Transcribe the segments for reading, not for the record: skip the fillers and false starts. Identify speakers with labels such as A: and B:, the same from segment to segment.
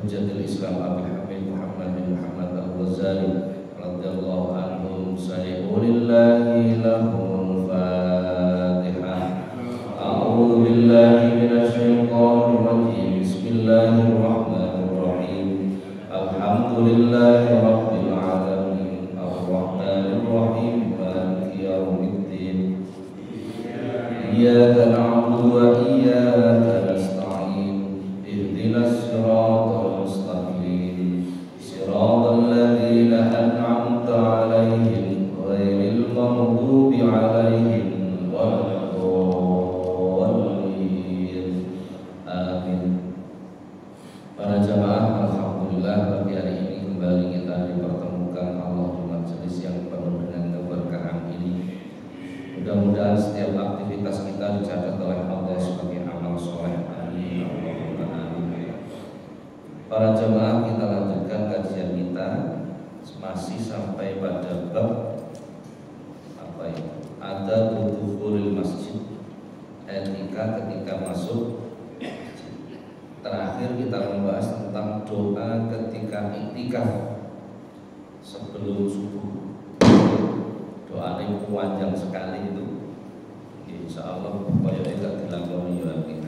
A: Hujjatul Islam Abi Hamid Muhammad bin Muhammad Al-Ghazali radhiyallahu anhum sayyidulillahi lahum Fatihah. A'udzu billahi minasyaitonir rajim. Bismillahirrahmanirrahim. Alhamdulillahi rabbil alamin. Arrahmanir rahim. Maliki yaumiddin. Iyyaka na'budu wa iyyaka nasta'in. Ihdinas siratal mustaqim. Siratal ladzina an'amta 'alaihim ghairil maghdubi 'alaihim waladdallin. Amin. Para jamaah, alhamdulillah pagi hari ini kembali kita dipertemukan Allah di majelis yang penuh dengan keberkahan ini. Mudah-mudahan setiap aktivitas kita dicatat oleh Allah sebagai amal soleh. Amin. Para jemaah, kita lanjutkan kajian kita masih sampai pada bab apa ya? Ada dukhulul masjid, etika ketika masuk. Terakhir kita membahas tentang doa ketika iktikaf sebelum subuh. Doa ini panjang sekali itu. Insya Allah supaya tidak dilakoni lagi.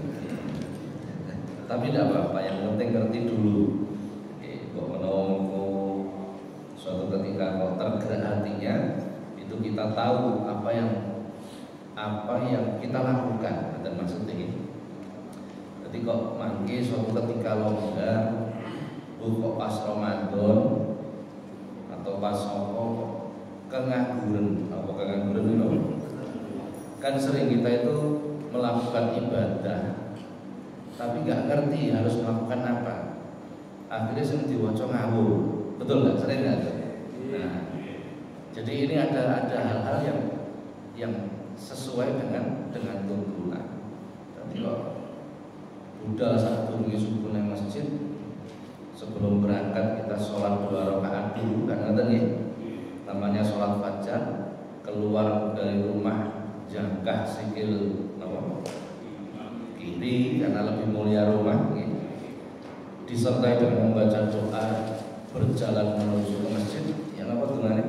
A: Tapi tidak apa-apa, yang penting ngerti dulu. Kok menunggu suatu ketika kok tergerak hatinya, itu kita tahu apa yang kita lakukan. Dan maksudnya ini. Jadi kok mangke suatu ketika longgar, kok pas Ramadan atau pas apa kengangguran, apa kengangguran itu? Kan sering kita itu melakukan ibadah tapi nggak ngerti harus melakukan apa. Akhirnya sering diwaca ngawur, betul nggak? Sering nggak? Nah, jadi ini ada hal-hal yang sesuai dengan tuntunan. Tapi kok budal saat turun subuh di masjid, sebelum berangkat kita sholat 2 rakaat dulu, kan ngerti ya? Namanya sholat fajar, keluar dari rumah jangkah sikil kiri karena lebih mulia rumah, disertai dengan membaca doa berjalan menuju ke masjid. Yang apa tunannya?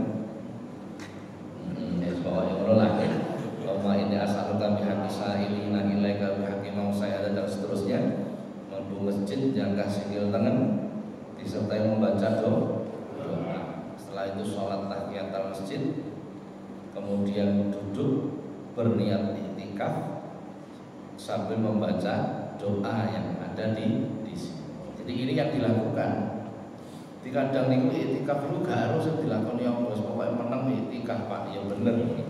A: Pokoknya Allah lah. Allahumma inni as'aluka bihaqqi sa'ilina ilaika bihaqqi mausaya dan seterusnya. Menuju masjid jangkah sikil tangan disertai membaca doa. Setelah itu sholat tahiyatul masjid, kemudian duduk berniat iktikaf sambil membaca doa yang ada di sini. Jadi ini yang dilakukan. Di kadang niku iktikaf itu gak harus dilakukan ya bos, pokoknya menang iktikaf Pak, ya bener.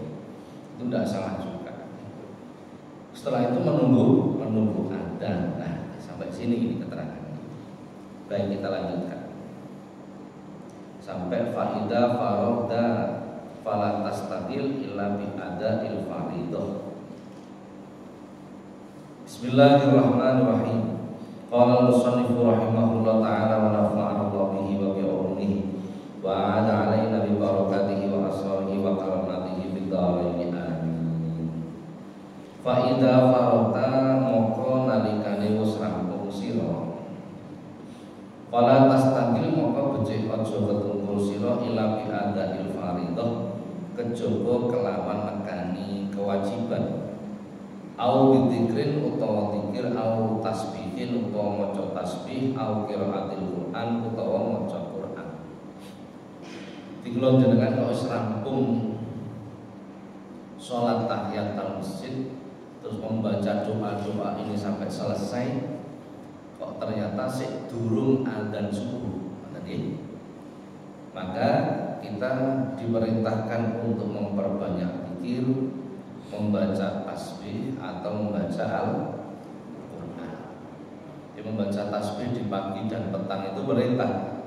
A: Itu tidak salah juga. Setelah itu menunggu adzan. Nah, sampai sini ini keterangan. Baik, kita lanjutkan. Sampai faida farada fala tastaqil illa bi ada'il fardhah. Bismillahirrahmanirrahim. Qala al-musannif rahimahullah ta'ala wa nafa'ana Allah bihi wa bi ulumuhi wa 'ada 'alaina bi barakatihi wa asrarihi wa karamatihi fid dharain amin. Fa idza farata moko nalikane wis rampung sira, fala tastaqil moko becik aja ketungkul sira illa bi ada'il fardhah, kejaba kelawan nekani kewajiban. Au bidzikrin utawa zikir, au tasbihin utawa maca tasbih, au qiraatil Quran utawa maca Quran. Dikula jenengan kok wis rampung salat tahiyatul masjid terus membaca doa-doa ini sampai selesai, kok ternyata sik durung adzan subuh. Maka kita diperintahkan untuk memperbanyak zikir, membaca tasbih atau membaca Al-Quran. Jadi membaca tasbih di pagi dan petang itu perintah.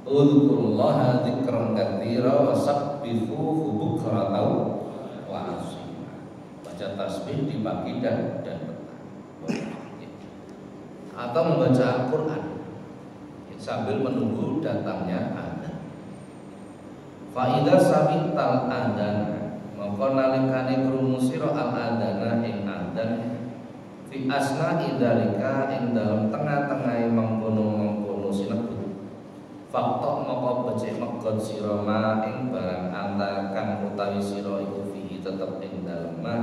A: Udzukurullaha dzikran katsira wa sabbihuhu bukratan wa asila. Baca tasbih di pagi dan petang. Atau membaca Al-Quran sambil menunggu datangnya adzan. Fa idza sami'tal adzan, maka nalikane krungu sira al-adzana ing adzan fi asna idzalika ing dalem tengah-tengahe mengkono Faktok moko becik megot sira ma ing barang antara kang utawi sira iku fihi tetep ing dalem ma.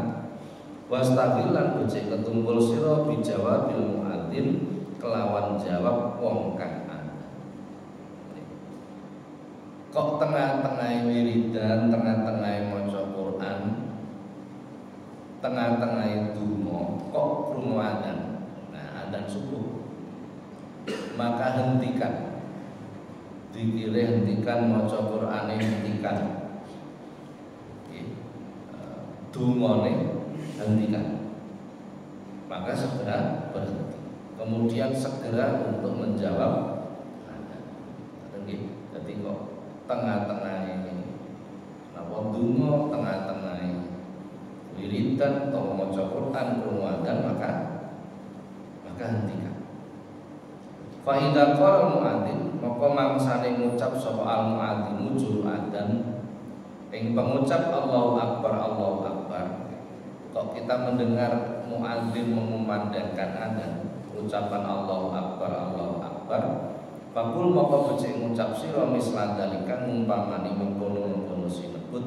A: Wastaqilan becik ketumpul sira bijawabil muadzin kelawan jawab wong kang adzan. Kok tengah-tengah wiridan, tengah-tengah maca Quran, tengah-tengah donga kok krungu adzan. Nah, adzan subuh. Maka hentikan. Dikire hentikan maca Qur'ane hentikan. Dungane hentikan. Maka segera berhenti. Kemudian segera untuk menjawab adzan. Jadi kok tengah-tengah ini napa donga, tengah-tengah wiridan atau maca Quran krungu adzan maka hentikan. Fa idza qala muadzin maka mangsane ngucap sapa al muadzin juru adzan ing pengucap Allahu Akbar Allahu Akbar. Kok kita mendengar muadzin mengumandangkan adzan ucapan Allahu Akbar Allahu Akbar, fakul maka becik ngucap sira mislan dalika ngumpamani mengkono-mengkono sinebut.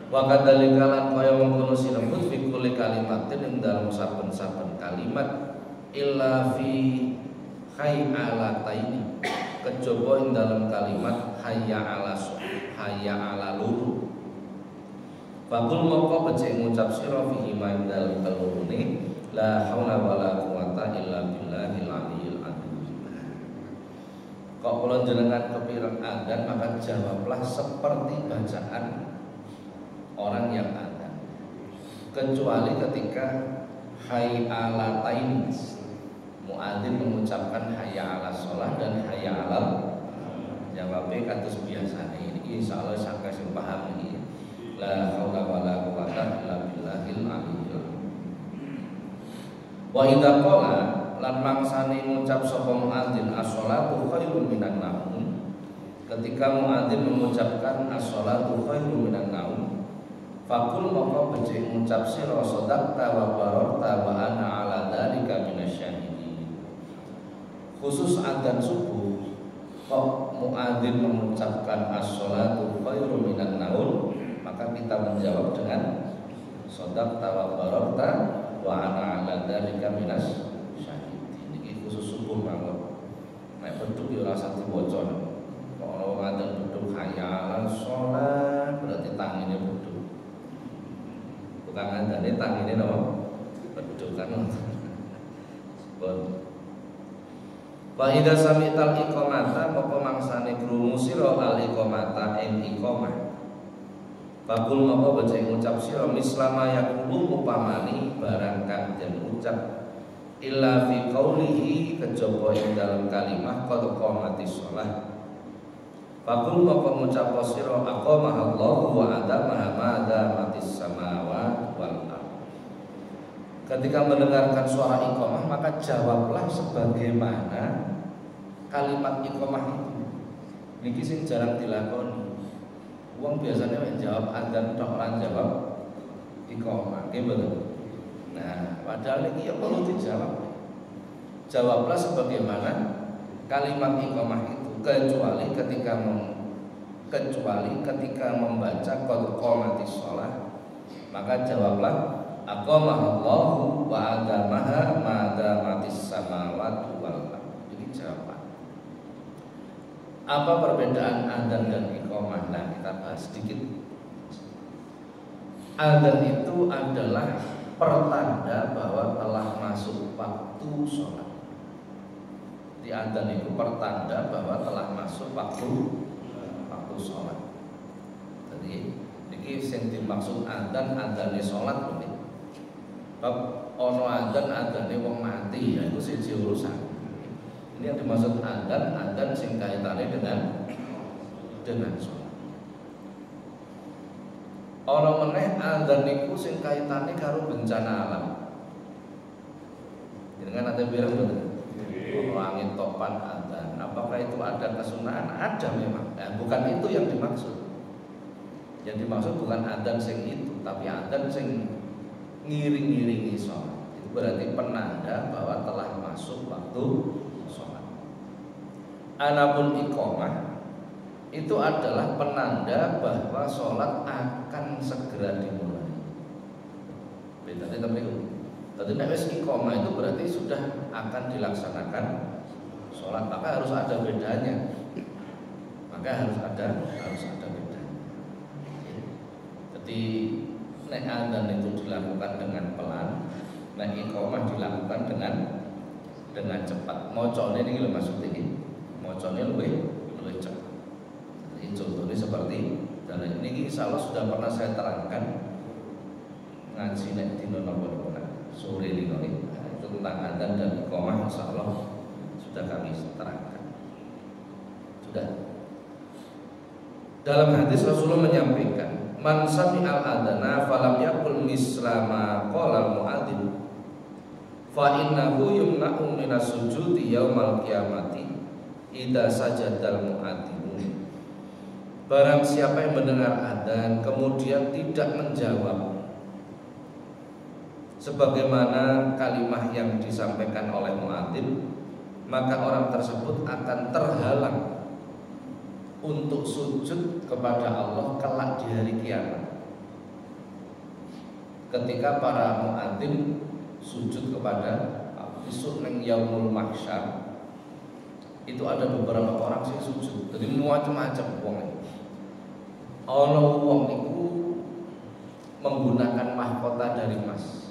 A: Wa kadzalika lan kaya mengkono sinebut fi kulli kalimatin ing dalem saben-saben kalimat illa fi hayya ala taini kejaba ing dalam kalimat hayya ala luru. Fakul moko becik ngucap sira fihi ma ing dalem telurune la haula wala quwata illa billahil aliyil azim. Kok kula jenengan kepireng adzan maka jawablah seperti bacaan orang yang adzan, kecuali ketika hayya ala taini muadzin mengucapkan hayya ala sholah dan hayya ala jawabnya kados biasane ini insyaallah sangka sing paham iki la haula wala quwata illa billahil aliyyil. Wa idza qala lan mangsane ngucap sapa muadzin as-sholatu khairun minan naum, ketika muadzin mengucapkan as-sholatu khairun minan naum fakul maka becik ngucap sira sadaqta wa bararta wa ana ala dzalika minasyahidin. Khusus adzan subuh kok muadzin mengucapkan as-sholatu khairun minan naum, maka kita menjawab dengan shadaqta wa bararta wa ana ala dzalika minas syahidin. Iki khusus subuh mawon. Nek beduk ya ora usah diwaca. Kok ana wong adzan beduk hayya ala sholat berarti tangine beduk. Bukan adzane tangine napa? Beduk kan. Wa idza sami'tal iqamata maka mangsane krungu sira al iqamata ing iqamah. Fakul maka becik ngucap sira mislama yaqulu upamani barang kang den ucap illa fi qaulihi kejaba ing dalam kalimah qad qamatis shalah. Fakul maka ngucap sira aqamaha Allahu wa adamaha ma damatis samawati wal ardh. Ketika mendengarkan suara iqamah maka jawablah sebagaimana kalimat iqamah itu. Niki sing jarang dilakoni. Wong biasanya menjawab adzan tok ora jawab iqamah, nggih mboten. Nah, padahal iki ya perlu dijawab. Jawablah sebagaimana kalimat iqamah itu kecuali ketika membaca qad qamatis shalah, maka jawablah aqamahallahu wa adamaha ma damatis samawati wal ardh. Ini jawaban. Apa perbedaan adzan dan iqamah? Nah, kita bahas sedikit. Adzan itu adalah pertanda bahwa telah masuk waktu sholat. Di adzan itu pertanda bahwa telah masuk waktu sholat. Jadi ini sing dimaksud adzan adzane sholat ini. Bab ono adzane wong mati ya itu siji urusan. Ini yang dimaksud adzan sing kaitane dengan sholat. Ono meneh adzan niku sing kaitane karo bencana alam. Dengan ada bilang betul. Angin topan adzan. Apakah itu ada kesunahan? Ada memang. Nah, bukan itu yang dimaksud. Yang dimaksud bukan adzan sing itu, tapi adzan sing ngiring-ngiringi sholat. Itu berarti penanda bahwa telah masuk waktu sholat. Anapun iqamah itu adalah penanda bahwa sholat akan segera dimulai. Beda tadi nek wis iqamah itu berarti sudah akan dilaksanakan sholat, maka harus ada bedanya. Maka harus ada bedanya. Jadi nek adzan itu dilakukan dengan pelan, nek iqamah dilakukan dengan cepat. Mocone ini lho maksud ini. Mocone luwih cepat. Jadi contohnya seperti dan ini insyaallah sudah pernah saya terangkan ngaji nek dina napa sore dina itu tentang adzan dan iqamah insyaallah sudah kami terangkan. Sudah. Dalam hadis Rasulullah menyampaikan, "Man sami'al adzana falam yaqul mislama qala muadzin fa innahu yumna'u minas sujudi yaumal qiyamati idza sajadal muadzin." Barang siapa yang mendengar adzan kemudian tidak menjawab sebagaimana kalimah yang disampaikan oleh muadzin, maka orang tersebut akan terhalang untuk sujud kepada Allah kelak di hari kiamat. Ketika para muadzin sujud kepada besok neng yaumul mahsyar, itu ada beberapa orang sing sujud. Jadi macam-macam wong. Ana wong niku menggunakan mahkota dari emas.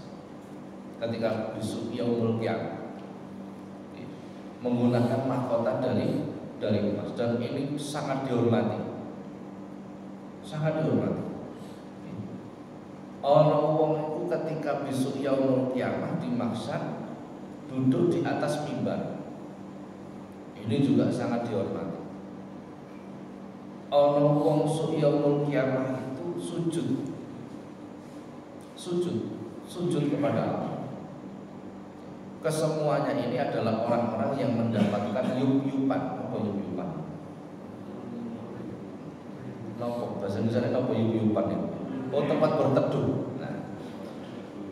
A: Ketika besok yaumul kiamat menggunakan mahkota dari emas, dan ini sangat dihormati. Ana wong itu ketika besok yaumul kiamah di mahsyar duduk di atas mimbar. Ini juga sangat dihormati. Ana wong yaumul kiamah itu sujud kepada Allah. Kesemuanya ini adalah orang-orang yang mendapatkan yup-yupan. Apa yup-yupan? Nopo bahasa Indonesia nopo yup-yupan itu? Oh, tempat berteduh. Nah,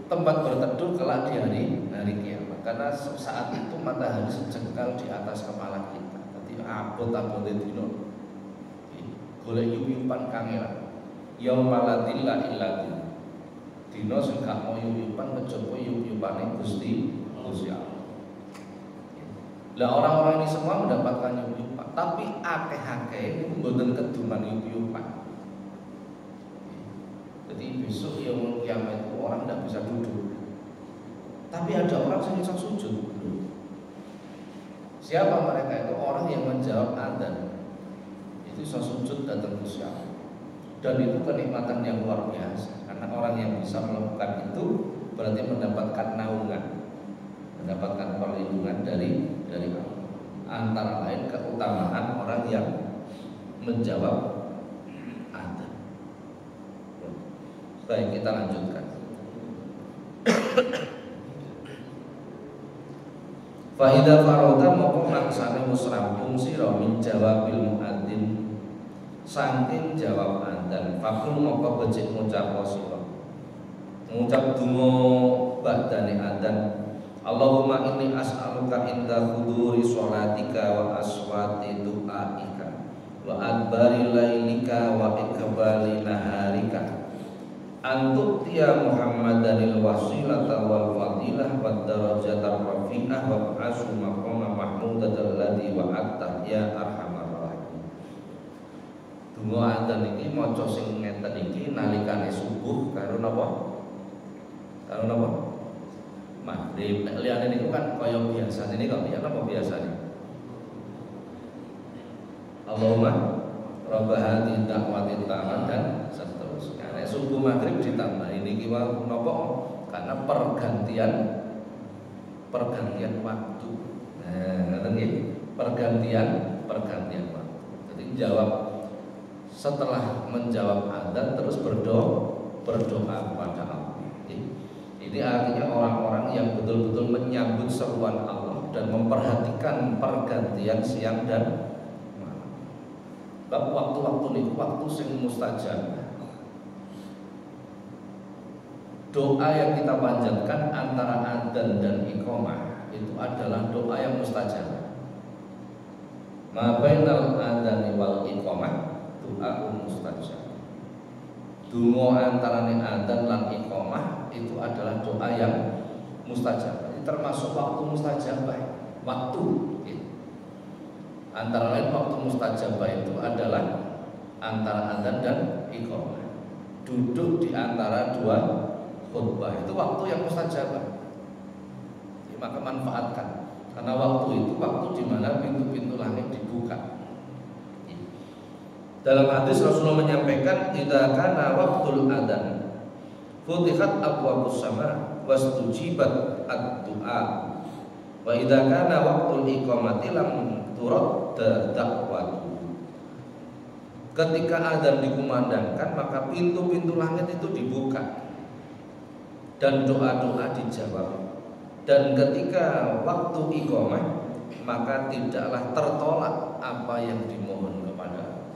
A: tempat berteduh kelak di hari kiamat. Karena saat itu matahari sejengkal di atas kepala kita. Tadi abot-abot dino. Golek yup-yupan kangelan. Yaumalatillah illatillah. Dino sing gak mau yup-yupan kejaba yup-yupane Gusti Allah. Lah orang-orang ini semua mendapatkan yup-yupan, tapi akeh-akeh ini mboten keduman yup-yupan. Jadi besok yaumul kiamat itu orang tidak bisa duduk. Tapi ada orang yang bisa sujud. Siapa mereka itu? Orang yang menjawab adzan. Itu bisa sujud datang ke Gusti. Dan itu kenikmatan yang luar biasa. Karena orang yang bisa melakukan itu berarti mendapatkan naungan, mendapatkan perlindungan dari Allah. Antara lain keutamaan orang yang menjawab adzan. Baik, kita lanjutkan. Fa idza farada moko laksane wis rampung sira min jawabil muadzin saking jawab adzan, fakul moko becik ngucap sira. Ngucap donga badane adzan. Allahumma inni as'aluka inda huduri sholatika wa aswati du'aika wa adbari lailika wa ikbali naharika antuk tiya Muhammadanil wasilata wal fadilah wa darajatar rafi'ah wa ba'asu maqama mahmudatal ladzi wa'atta ya arhamar rahimin. Donga adzan iki maca sing ngeten iki nalikane subuh karo napa? Karo napa? Maghrib. Nek liyane niku kan kaya biasa ini kok ya napa biasane? Allahumma rabb hadhihi da'wati tammah dan seterusnya. Nek subuh maghrib ditambah ini ki napa? Karena pergantian waktu. Nah, ngoten nggih. Pergantian waktu. Jadi jawab setelah menjawab adzan terus berdoa kepada Allah. Ini artinya orang-orang yang betul-betul menyambut seruan Allah dan memperhatikan pergantian siang dan malam. Bab waktu-waktu ini waktu sing mustajab. Doa yang kita panjatkan antara adzan dan iqamah itu adalah doa yang mustajab. Ma bainal adzani wal iqamah du'aun mustajab. Donga antarané adzan lan iqamah itu adalah doa yang mustajab. Ini termasuk waktu mustajabah. Waktu antara lain waktu mustajabah itu adalah antara adzan dan iqamah. Duduk di antara dua khutbah itu waktu yang mustajabah. Maka manfaatkan, karena waktu itu waktu di mana pintu-pintu langit dibuka. Dalam hadis Rasulullah menyampaikan, idza kana waqtul adzan futihat abwabus sama wastujibat ad-du'a. Wa idza kana waqtul iqamati lam turad da'watu. Ketika adzan dikumandangkan, maka pintu-pintu langit itu dibuka dan doa-doa dijawab. Dan ketika waktu iqamah, maka tidaklah tertolak apa yang dimohon kepada.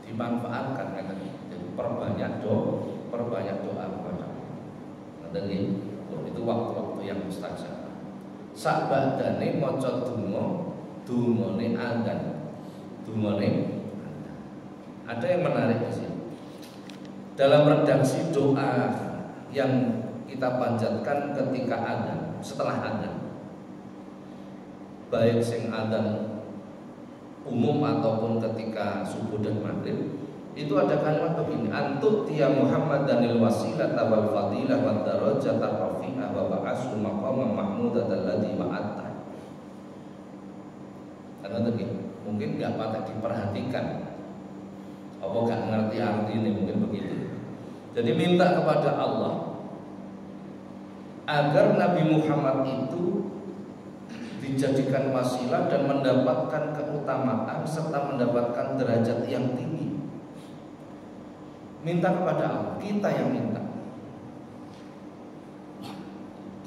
A: Dimanfaatkan kan? Jadi perbanyak doa kepada. Nanti itu waktu-waktu yang mustajab. Sakbadane maca donga, dungane adzan. Dungane ada yang menarik di sini. Dalam redaksi doa yang kita panjatkan ketika adzan, setelah adzan, baik sing adzan umum ataupun ketika subuh dan maghrib, itu ada kalimat begini: antuk tiya Muhammadanil wasilah wal fadilah wad darajat rafi'ah wa ba'asu maqamam mahmudat alladzi wa'atta. Karena tadi mungkin nggak patah diperhatikan, apa nggak ngerti arti ini, mungkin begitu. Jadi minta kepada Allah agar Nabi Muhammad itu dijadikan wasilah dan mendapatkan keutamaan serta mendapatkan derajat yang tinggi. Minta kepada Allah, kita yang minta.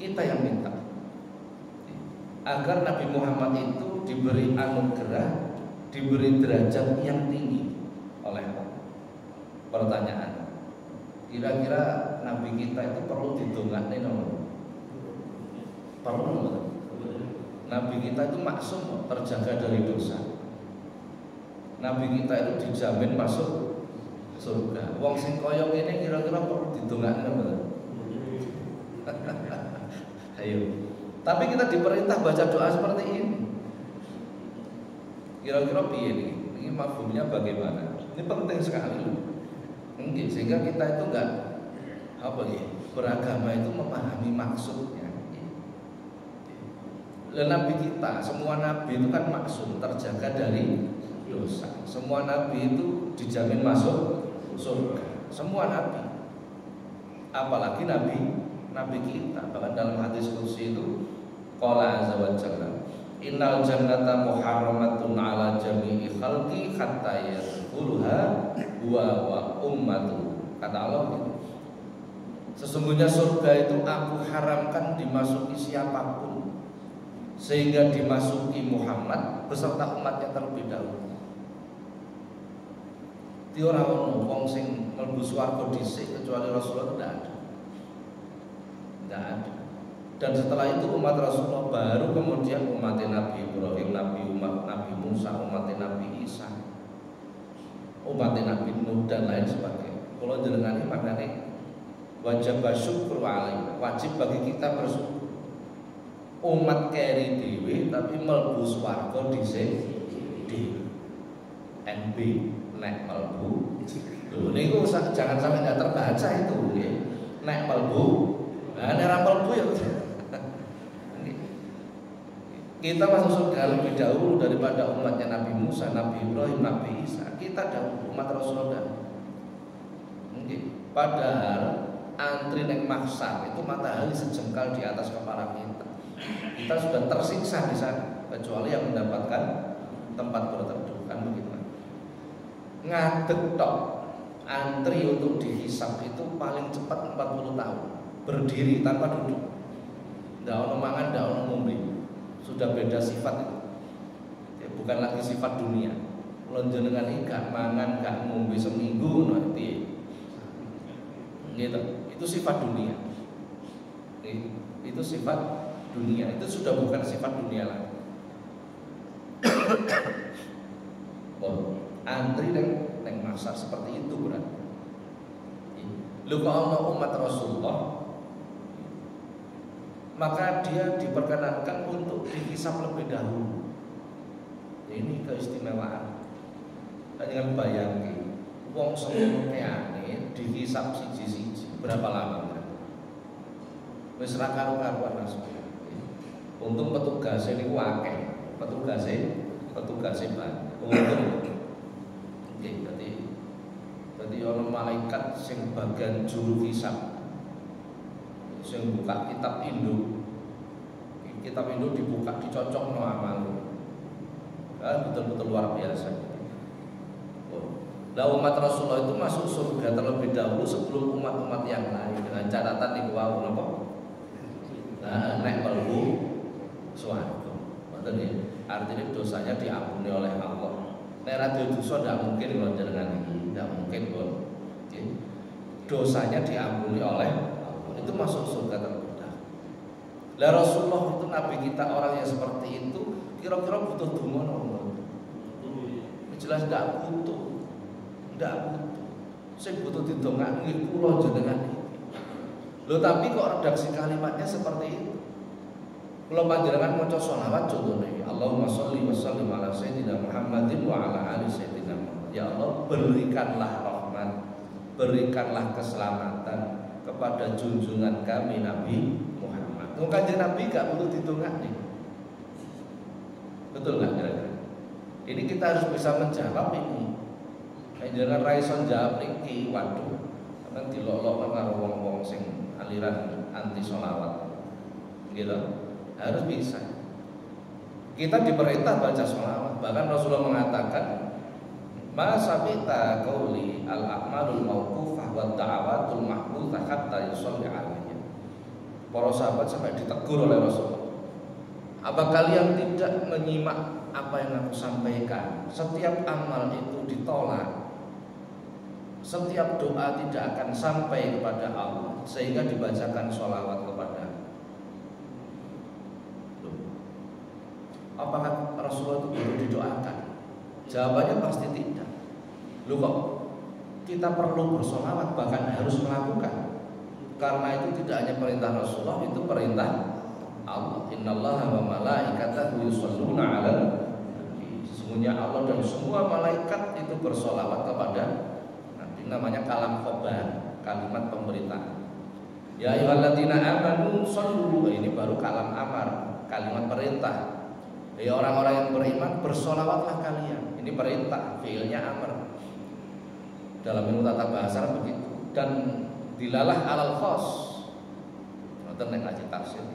A: Kita yang minta agar Nabi Muhammad itu diberi anugerah, diberi derajat yang tinggi oleh Allah. Pertanyaan, kira-kira Nabi kita itu perlu didongakne nomor? Perlu. Nabi kita itu maksum, terjaga dari dosa. Nabi kita itu dijamin masuk surga. Wong sing koyo ngene kira-kira perlu didongakne nomor? Ayo. Tapi kita diperintah baca doa seperti ini. Kira-kira piye nih? Ini mafhumnya bagaimana? Ini penting sekali loh. Sehingga kita itu enggak beragama itu memahami maksudnya. Dan Nabi kita, semua Nabi itu kan maksum, terjaga dari dosa. Semua Nabi itu dijamin masuk surga. Semua Nabi. Apalagi Nabi kita. Bahkan dalam hadis qudsi itu qala azza wa jalla, innal jannata muharramatun ala jami'i khalqi hatta yadkhuluha wa ummatu. Kata Allah gitu. Sesungguhnya surga itu aku haramkan dimasuki siapapun, sehingga dimasuki Muhammad beserta umatnya terlebih dahulu. Di orang wong sing mlebu swarga dhisik kecuali Rasulullah tidak ada. Tidak ada. Dan setelah itu umat Rasulullah baru kemudian umat Nabi Ibrahim, Nabi Musa, umat Nabi Isa, umat Nabi Nuh dan lain sebagainya. Kalau jenengan maknane wajib bersyukur alaihi, wajib bagi kita bersyukur. Umat keri dewe tapi mlebu swarga dhisik dhewe. NB nek mlebu. Lho niku jangan sampai enggak terbaca itu nggih. Nek mlebu, nek ora mlebu ya kita masuk surga lebih dahulu daripada umatnya Nabi Musa, Nabi Ibrahim, Nabi Isa. Kita dahulu umat Rasulullah. Padahal antri nek mahsyar itu matahari sejengkal di atas kepala kita. Kita sudah tersiksa di sana, kecuali yang mendapatkan tempat berteduh, kan begitu. Ngadeg tok antri untuk dihisab itu paling cepat 40 tahun. Berdiri tanpa duduk. Ndak ono mangan, ndak ono ngombe. Sudah beda sifat itu. Ya, bukan lagi sifat dunia. Lonjenengan iki gak mangan, gak ngombe seminggu nanti. Gitu. Itu sifat dunia. Itu sifat dunia. Itu sudah bukan sifat dunia lagi. Oh, antri neng masa seperti itu berarti. Lu kalau umat Rasulullah, maka dia diperkenankan untuk dihisab lebih dahulu. Ini keistimewaan. Jangan bayangin, wong semono kene dihisab siji-siji berapa lama? Wis ra karo-karuan asline. Untung petugas niku akeh, petugas banyak. Untung. Nggih, berarti ana malaikat sing bagian juru hisab. Sing buka kitab induk. Kitab induk dibuka dicocokno amal. Betul-betul luar biasa. Lah umat Rasulullah itu masuk surga terlebih dahulu sebelum umat-umat yang lain dengan catatan niku wau napa? Nah, nek mlebu swarga. Ngoten nggih. Artinya dosanya diampuni oleh Allah. Nek ra dosa ndak mungkin kula jenengan iki, ndak mungkin pun. Dosanya diampuni oleh Allah. Itu masuk surga terlebih dahulu. Lah Rasulullah itu nabi kita orang yang seperti itu, kira-kira butuh donga napa? Jelas ndak butuh. Ndak butuh. Sing butuh didongakno nggih kula jenengan iki. Loh tapi kok redaksi kalimatnya seperti itu? Kalau panjenengan maca sholawat contohnya, Allahumma sholli wa sallim ala sayyidina Muhammadin wa ala ali sayyidina Muhammad. Ya Allah, berikanlah rahmat, berikanlah keselamatan kepada junjungan kami Nabi Muhammad. Kanjeng Nabi gak perlu didongakne. Betul enggak kira-kira? Ini kita harus bisa menjawab ini. Jangan raison jawab niki, waduh, kan dilolok karo wong-wong sing aliran anti sholawat. Gitu. Harus bisa. Kita diperintah baca sholawat. Bahkan Rasulullah mengatakan, "Ma sabita qauli al-a'malul mauqufah wa da'awatul mahbuthah hatta yusalli 'alaihi." Para sahabat sampai ditegur oleh Rasulullah. Apa kalian tidak menyimak apa yang aku sampaikan? Setiap amal itu ditolak. Setiap doa tidak akan sampai kepada Allah sehingga dibacakan sholawat kepada. Apakah Rasulullah itu perlu didoakan? Jawabannya pasti tidak. Loh kok kita perlu bersolawat, bahkan harus melakukan. Karena itu tidak hanya perintah Rasulullah, itu perintah Allah. Innallaha wa malaikatahu yusholluna 'alan nabi. Sesungguhnya Allah dan semua malaikat itu bersolawat kepada Nabi. Namanya kalam khobar, kalimat pemerintah. Ya ayyuhalladzina amanu shollu. Ini baru kalam amar, kalimat perintah. Ya orang-orang yang beriman bersolawatlah kalian. Ini perintah, fiilnya amr. Dalam ilmu tata bahasa begitu. Dan dilalah alal khos. Nonton nek ngaji tafsir.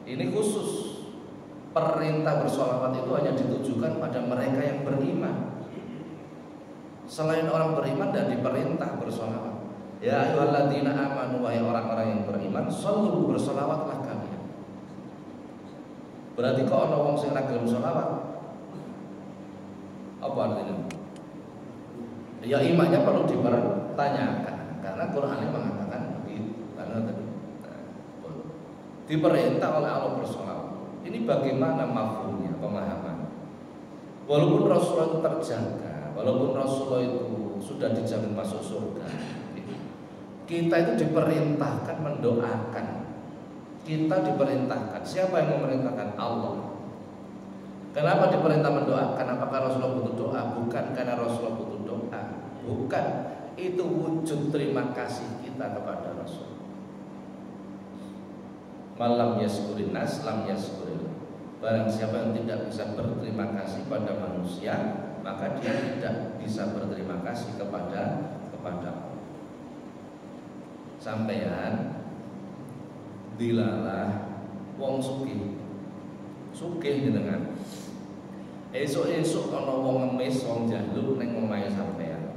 A: Ini khusus. Perintah bersolawat itu hanya ditujukan pada mereka yang beriman. Selain orang beriman dan diperintah bersolawat. Ya ayyuhalladzina amanu, wahai orang-orang yang beriman, shollu, bersolawatlah kalian. Berarti kok ana wong sing ra gelem sholawat? Apa artinya? Ya imannya perlu dipertanyakan karena Quran mengatakan begitu. Karena tadi diperintah oleh Allah bersolawat. Ini bagaimana mafhumnya, pemahaman? Walaupun Rasulullah itu terjaga, walaupun Rasulullah itu sudah dijamin masuk surga, kita itu diperintahkan mendoakan. Kita diperintahkan. Siapa yang memerintahkan? Allah. Kenapa diperintah mendoakan? Apakah Rasulullah butuh doa? Bukan karena Rasulullah butuh doa. Bukan. Itu wujud terima kasih kita kepada Rasul. Malam yaskurin nas, lam yaskurin. Barang siapa yang tidak bisa berterima kasih pada manusia, maka dia tidak bisa berterima kasih kepada Allah. Sampeyan dilalah wong sugih jenengan. Esuk-esuk ana wong ngemis, wong jaluk ning omahe sampean.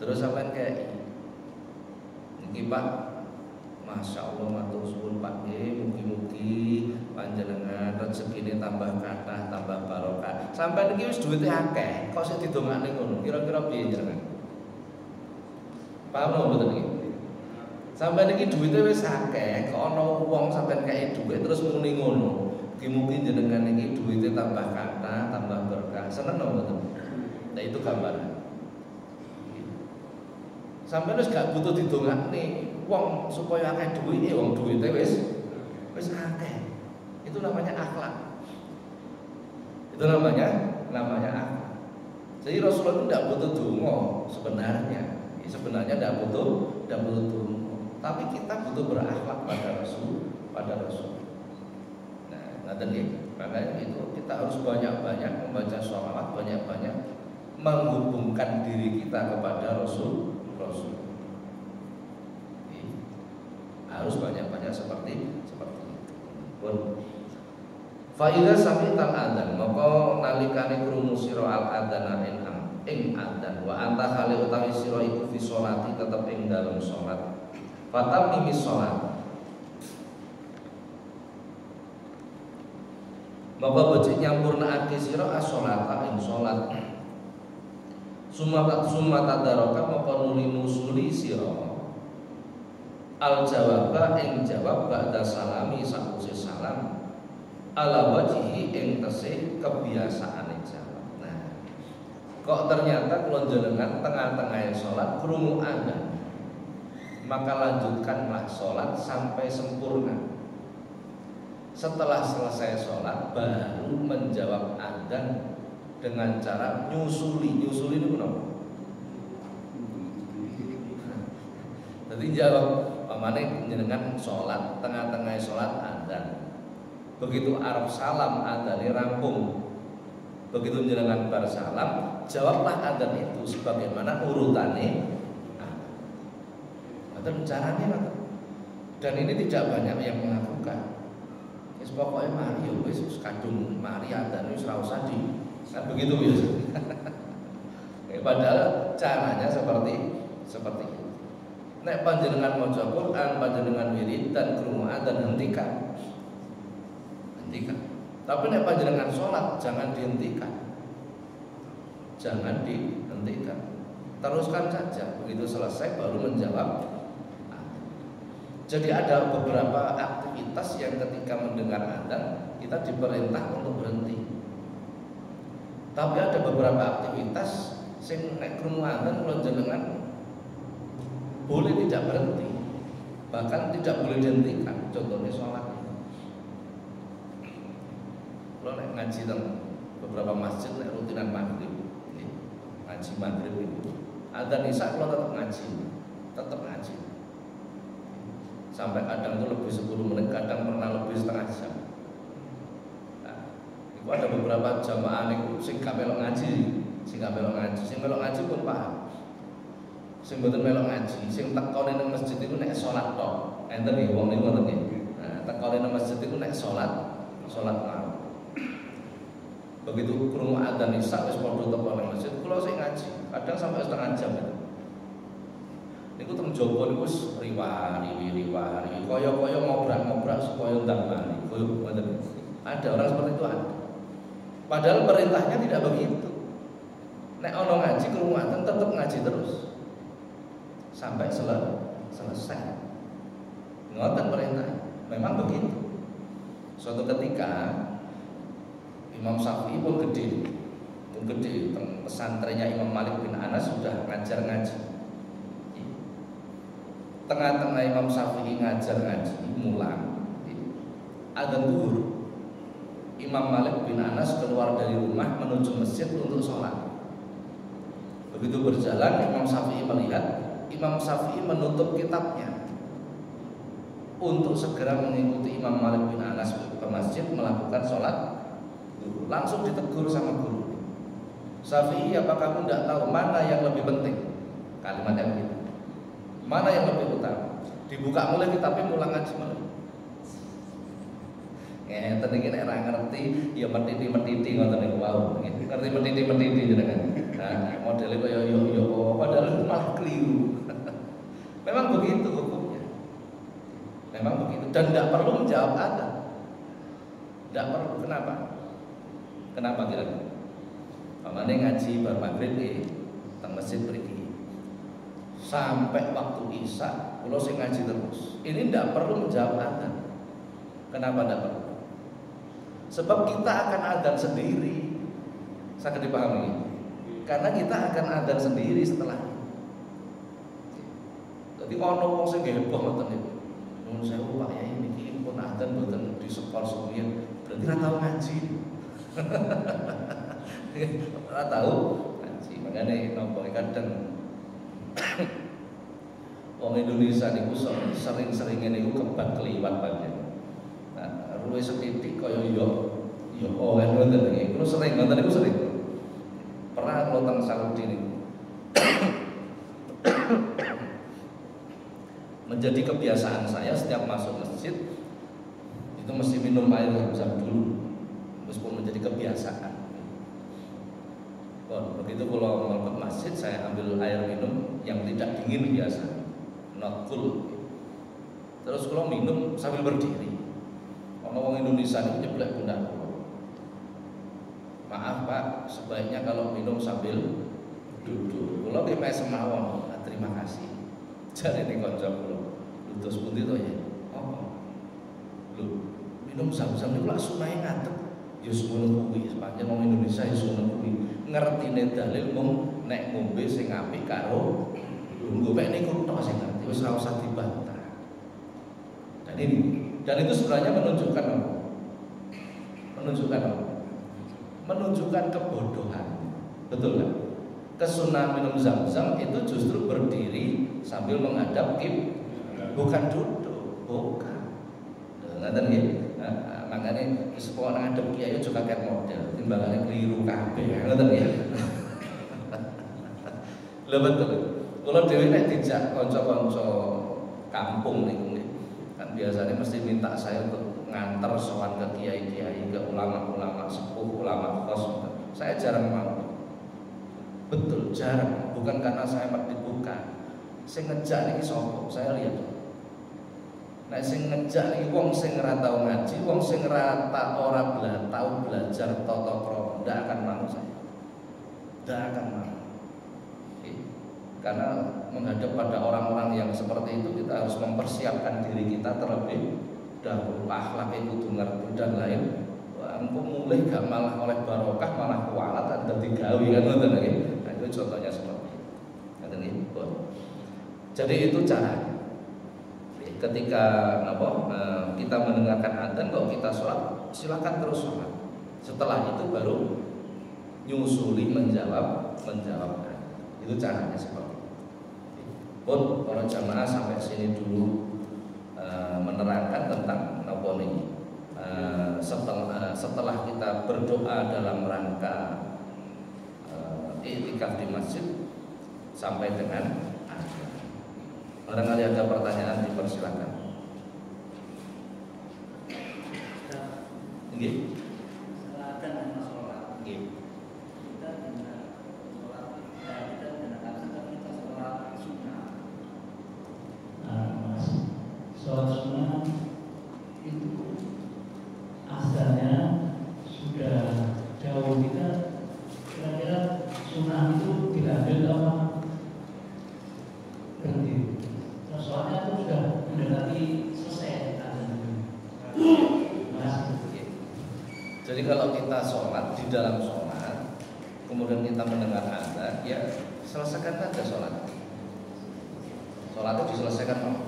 A: Terus sampean kei. Niki Pak, Masya Allah matur suwun Pak nggih, mugi-mugi panjenengan rezekine tambah kathah, tambah barokah. Sampeyan iki wis duwite akeh, kok sik didongakne ngono. Kira-kira piye jenengan? Paham mboten iki? Sampai niki duitnya wis akeh, kok ana wong sampean kei duit terus muni ngono. Mungkin jenengan ini duitnya tambah kata, tambah berkah, seneng nggak? Nah itu gambaran. Sampai wis gak butuh didongakne wong supaya akeh duwite, wong duwite wis akeh. Itu namanya akhlak. Itu namanya akhlak. Jadi Rasulullah itu tidak butuh donga sebenarnya. Sebenarnya tidak butuh donga. Tapi kita butuh berakhlak pada Rasul. Nah, ngaten nggih. Makanya itu kita harus banyak-banyak membaca sholawat, banyak-banyak menghubungkan diri kita kepada Rasul. Harus banyak-banyak seperti itu. Pun fa idza sami'tal adzan maka nalikane krungu sira al adzan ing adzan wa anta khali utawi sira iku fi sholati tetep ing dalem salat fatam mimi salat maka becik nyampurnake sira as-sholata ing salat summa tadaraka maka nuli musuli sira al jawaba ing jawab ba'da salami sakuse salam ala wajhi ing tesih kebiasaane jawab. Nah, kok ternyata kula jenengan tengah-tengah salat krungu adzan. Maka lanjutkanlah salat sampai sempurna. Setelah selesai salat baru menjawab adzan dengan cara nyusuli. Nyusuli itu kenapa? Jadi jawab pamane jenengan sholat tengah-tengah sholat adzan. Begitu arep salam adzane rampung. Begitu jenengan bar salam, jawablah adzan itu sebagaimana urutane. Ada caranya, dan ini tidak banyak yang melakukan. Wis pokoke mari wis kadung mari adzan wis ora usah di. Kan begitu ya. Padahal caranya seperti itu. Nek panjenengan maca Quran, panjenengan wirid dan krungu adzan hentikan. Tapi nek panjenengan sholat jangan dihentikan. Teruskan saja. Begitu selesai baru menjawab. Jadi ada beberapa aktivitas yang ketika mendengar adzan kita diperintah untuk berhenti. Tapi ada beberapa aktivitas sing nek krungu adzan kula jenengan boleh tidak berhenti, bahkan tidak boleh dihentikan. Contohnya sholat. Kalau ngaji dalam beberapa masjid, rutinan maghrib, ngaji maghrib itu, adzan isya kalau tetap ngaji, sampai kadang itu lebih 10 menit, kadang pernah lebih setengah jam. Nah, itu ada beberapa jamaah yang sing gak melok ngaji, sing melok ngaji pun paham. Sing mboten melok ngaji, sing tekone nang masjid iku nek salat tok. Enten nggih wong niku ngoten nggih. Nah, tekone nang masjid iku nek salat mawon. Begitu krungu adzan isya wis padha teko nang masjid, kula sing ngaji, kadang sampai setengah jam itu. Niku teng jaba niku wis riwari, kaya-kaya ngobrak-ngobrak supaya ndang mari. Koyo ngoten. Ada orang seperti itu ada. Padahal perintahnya tidak begitu. Nek ana ngaji krungu adzan tetep ngaji terus. Sampai selesai. Ngoten perintah. Memang begitu. Suatu ketika Imam Syafi'i pun gede pesantrennya Imam Malik bin Anas sudah ngajar ngaji. Tengah-tengah Imam Syafi'i ngajar ngaji mulang. Adzan zuhur. Imam Malik bin Anas keluar dari rumah menuju masjid untuk sholat. Begitu berjalan Imam Syafi'i melihat Imam Syafi'i menutup kitabnya untuk segera mengikuti Imam Malik bin Anas ke masjid melakukan sholat. Langsung ditegur sama guru. Syafi'i, apa kamu tidak tahu mana yang lebih penting? Kalimat yang begitu. Mana yang lebih utama? Dibuka mulai kitabnya mulang ngaji mulai. Ngeten iki nek ora ngerti ya metiti-metiti ngoten niku wau. Ngerti metiti-metiti jenengan. Nah, modele kaya yo padahal malah keliru. Memang begitu hukumnya. Memang begitu dan tidak perlu menjawab adzan. Tidak perlu. Kenapa kira-kira? Pamane ngaji bar maghrib teng masjid mriki. Sampai waktu isya kula sing ngaji terus. Ini tidak perlu menjawab adzan. Kenapa tidak perlu? Sebab kita akan adzan sendiri. Sangat dipahami. Karena kita akan adzan sendiri setelah. Jadi ono wong sing heboh ngoten niku. Nuwun sewu Pak Yai niki pun adzan mboten di sekolah sumiyin. Berarti ora tau ngaji. Ora tau ngaji. Makane napa kadang wong Indonesia niku sering-seringe niku kebat keliwat banget. Nah, luwih setitik kaya yo oleh ngoten iki. Kulo sering ngoten niku sering. Pernah kula teng Saudi niku. Menjadi kebiasaan saya setiap masuk masjid itu mesti minum air zam-zam dulu, meskipun menjadi kebiasaan. Begitu kalau melepas masjid saya ambil air minum yang tidak dingin biasa, not cool. Terus kalau minum sambil berdiri. Orang Indonesia itu nyeblek pundak. Maaf Pak, sebaiknya kalau minum sambil duduk. Kalau dia semawon, terima kasih. Jadi ini konco kulo. Terus pundi to ya? Apa? Lho, minum zam-zam niku lak sunahe ngadeg. Ya ngono kuwi, sepanjang wong Indonesia ya ngono kuwi. Ngertine dalil mung nek ngombe sing apik karo lungguh mek niku tok sing ngerti, wis ora usah dibantah. Dan itu sebenarnya menunjukkan apa? Menunjukkan kebodohan. Betul kan? Kesunahan minum zam-zam itu justru berdiri sambil menghadap bukan duduk, bukan. Ngoten nggih. Makane sepuh ngadep kiai juga kayak model, timbangane keliru kabeh. Ngoten nggih. Lha betul. Kula dhewe nek dijak kanca-kanca kampung niku nggih. Kan biasanya mesti minta saya untuk nganter sowan ke kiai-kiai, ke ulama-ulama sepuh, ulama khos. Saya jarang mau. Betul, jarang. Bukan karena saya bukan. Sing ngejak niki sapa? Saya lihat. Nek sing ngejak niki wong sing ora tau ngaji, wong sing ora tau belajar tata krama, ndak akan mau saya. Ndak akan mau. Karena menghadap pada orang-orang yang seperti itu kita harus mempersiapkan diri kita terlebih dahulu. Akhlak itu kudu ngerti dan lain. Engko mulai gak malah oleh barokah malah kualat dan dadi gawe kan ngoten nggih. Nah, itu contohnya seperti itu. Ngoten nggih. Jadi itu caranya. Ketika kita mendengarkan adzan kok kita sholat, silakan terus sholat. Setelah itu baru nyusuli menjawab adzan. Itu caranya seperti itu. Pun para jamaah sampai sini dulu menerangkan tentang napa niki. Setelah kita berdoa dalam rangka i'tikaf di masjid sampai dengan akhir. Barangkali ada pertanyaan dipersilakan. Nggih.
B: Silakan dengan sholat.
A: Nggih.
B: Kita dengan sholat kita sholat sunnah.
C: Mas, sholat sunnah itu asalnya sudah jauh. Kita kira-kira sunnah itu diambil apa berhenti. Soalnya itu sudah mendekati selesai. Mas,
A: Jadi kalau kita sholat di dalam sholat, kemudian kita mendengar adzan, ya selesaikan saja sholat. Sholat itu diselesaikan,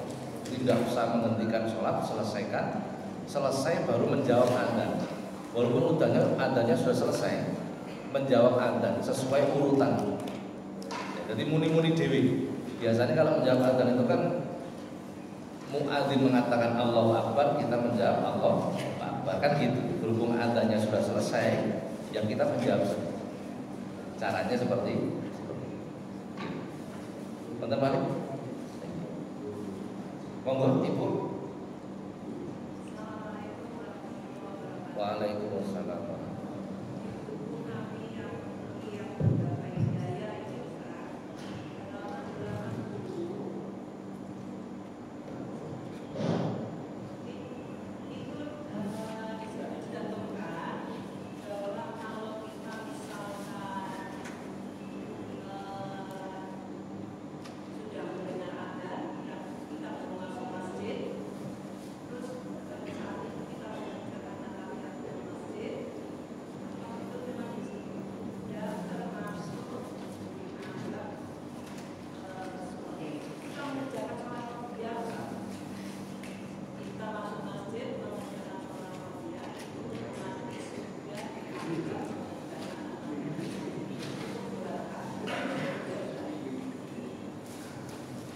A: tidak usah menghentikan sholat, selesaikan. Selesai baru menjawab adzan. Walaupun adzannya sudah selesai, menjawab adzan sesuai urutan. Ya, jadi muni-muni dewi. Biasanya kalau menjawab adzan itu kan muadzin mengatakan Allahu Akbar, kita menjawab Allahu Akbar, kan gitu. Berhubung adzannya sudah selesai, yang kita menjawab. Caranya seperti itu. Bentar balik. Monggo Ibu. Waalaikumsalam.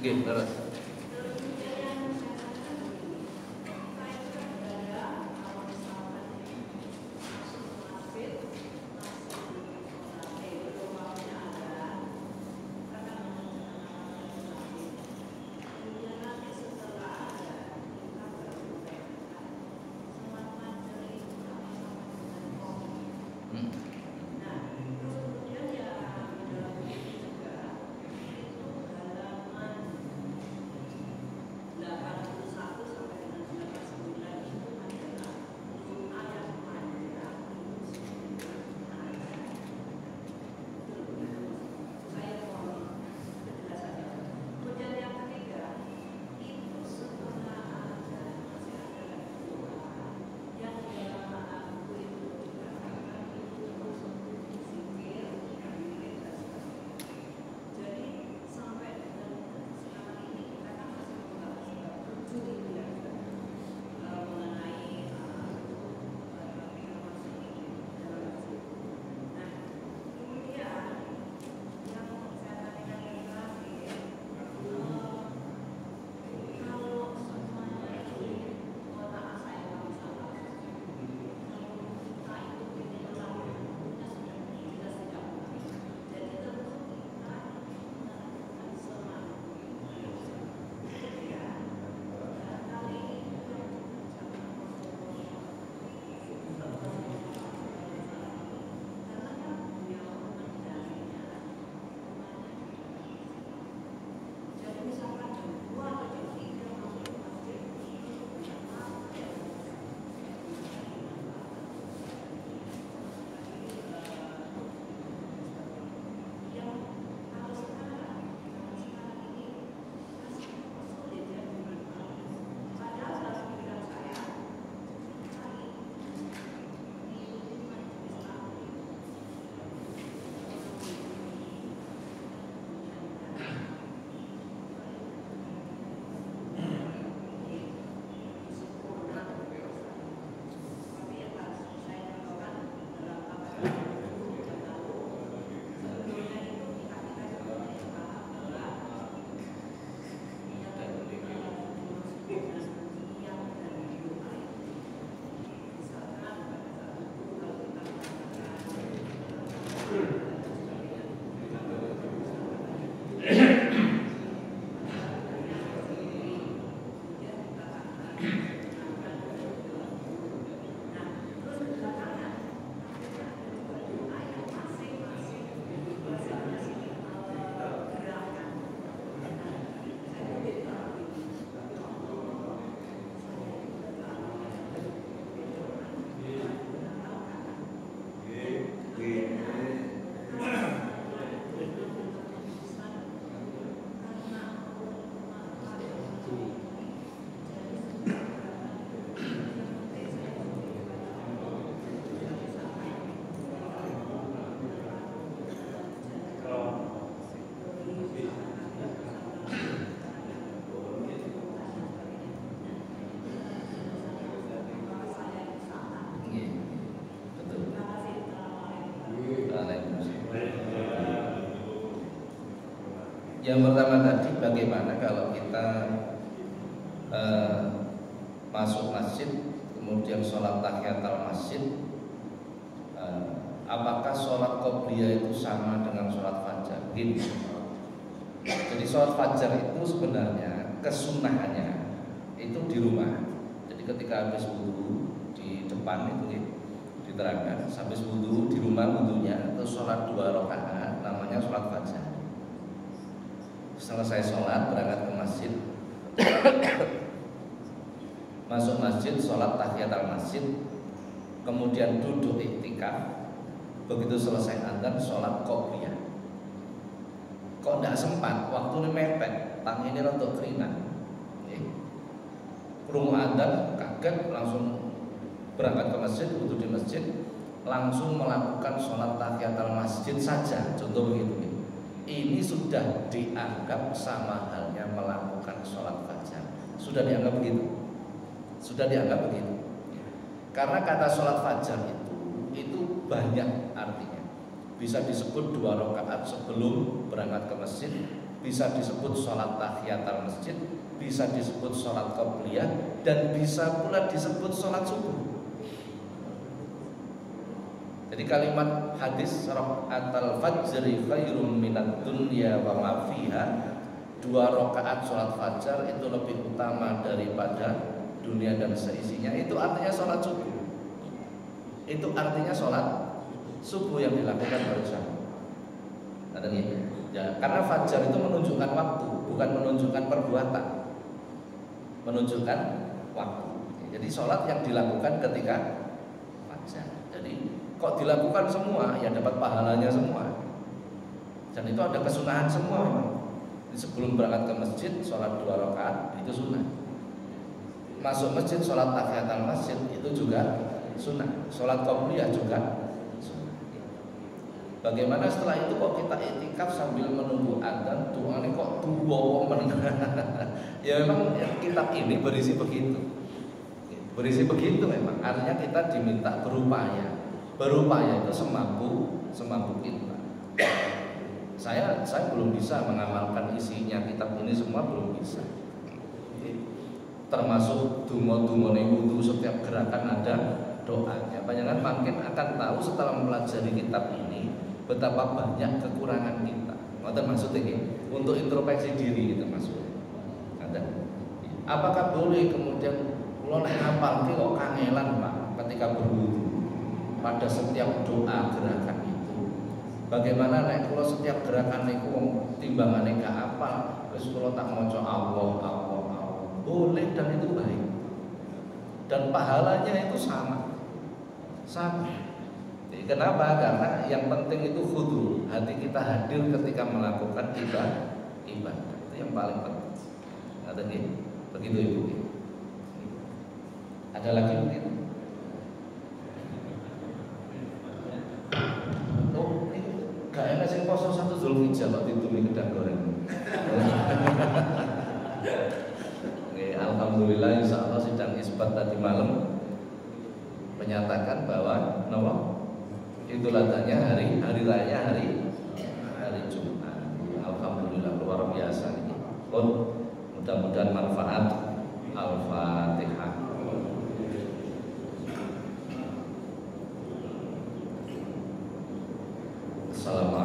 A: Nggih, terus. Yang pertama tadi, bagaimana kalau kita masuk masjid kemudian sholat tahiyatul masjid, apakah sholat qobliyah itu sama dengan sholat fajar? Gini. Jadi sholat fajar itu sebenarnya kesunahannya itu di rumah. Jadi ketika habis wudu di depan itu diterangkan, habis wudu di rumah wudunya itu sholat 2 rakaat, namanya sholat fajar. Selesai sholat berangkat ke masjid, masuk masjid sholat tahiyatul masjid, kemudian duduk iktikaf. Begitu selesai adzan sholat qobliyah. Kok tidak sempat, waktu ini mepet, tangi ini rotok keringan. Krungu adzan kaget, langsung berangkat ke masjid, wudu di masjid, langsung melakukan sholat tahiyatul masjid saja. Contoh begitu. Ini sudah dianggap sama halnya melakukan sholat fajar. Sudah dianggap begitu. Sudah dianggap begitu. Karena kata sholat fajar itu banyak artinya. Bisa disebut 2 rakaat sebelum berangkat ke masjid, bisa disebut sholat tahiyatul masjid, bisa disebut sholat qobliyah, dan bisa pula disebut sholat subuh. Jadi kalimat hadis rakaatul fajri khairum minad dunya wa ma fiha, 2 rakaat sholat fajar itu lebih utama daripada dunia dan seisinya. Itu artinya sholat subuh. Itu artinya sholat subuh yang dilakukan bersama. Ya, karena fajar itu menunjukkan waktu, bukan menunjukkan perbuatan, menunjukkan waktu. Jadi sholat yang dilakukan ketika fajar. Jadi kok dilakukan semua, ya dapat pahalanya semua. Dan itu ada kesunahan semua memang. Sebelum berangkat ke masjid, sholat 2 rakaat itu sunnah. Masuk masjid, sholat tahiyatul masjid itu juga sunnah. Sholat qobliyah juga sunnah. Bagaimana setelah itu kok kita i'tikaf sambil menunggu adzan, tuane kok tuwa men. Ya memang kitab ini berisi begitu. Berisi begitu memang. Artinya kita diminta berupaya. Berupaya itu semampu kita. Saya belum bisa mengamalkan isinya kitab ini semua, belum bisa. Termasuk donga-dungane wudu, setiap gerakan ada doanya. Panjenengan makin akan tahu setelah mempelajari kitab ini betapa banyak kekurangan kita. Ngoten maksudnya nggih, untuk introspeksi diri kita maksudnya. Ada. Apakah boleh kemudian kula nek ngapalke kok kangelan, Pak, ketika berwudu? Pada setiap doa gerakan itu, bagaimana nek kula setiap gerakan niku wong timbangane gak apal, wis kula tak maca Allah. Boleh dan itu baik. Dan pahalanya itu sama. Jadi kenapa? Karena yang penting itu khudu, hati kita hadir ketika melakukan ibadah. Itu yang paling penting. Ada nggih? Begitu Ibu. Ada lagi mungkin? Gak enak sih poso 1 Zulhijjah kok ditumi gedang goreng. Alhamdulillah insyaallah sidang isbat tadi malam menyatakan bahwa Idul Adha-nya hari raya hari Jumat. Alhamdulillah luar biasa ini. Mudah-mudahan manfaat. Al-Fatihah. Assalamualaikum.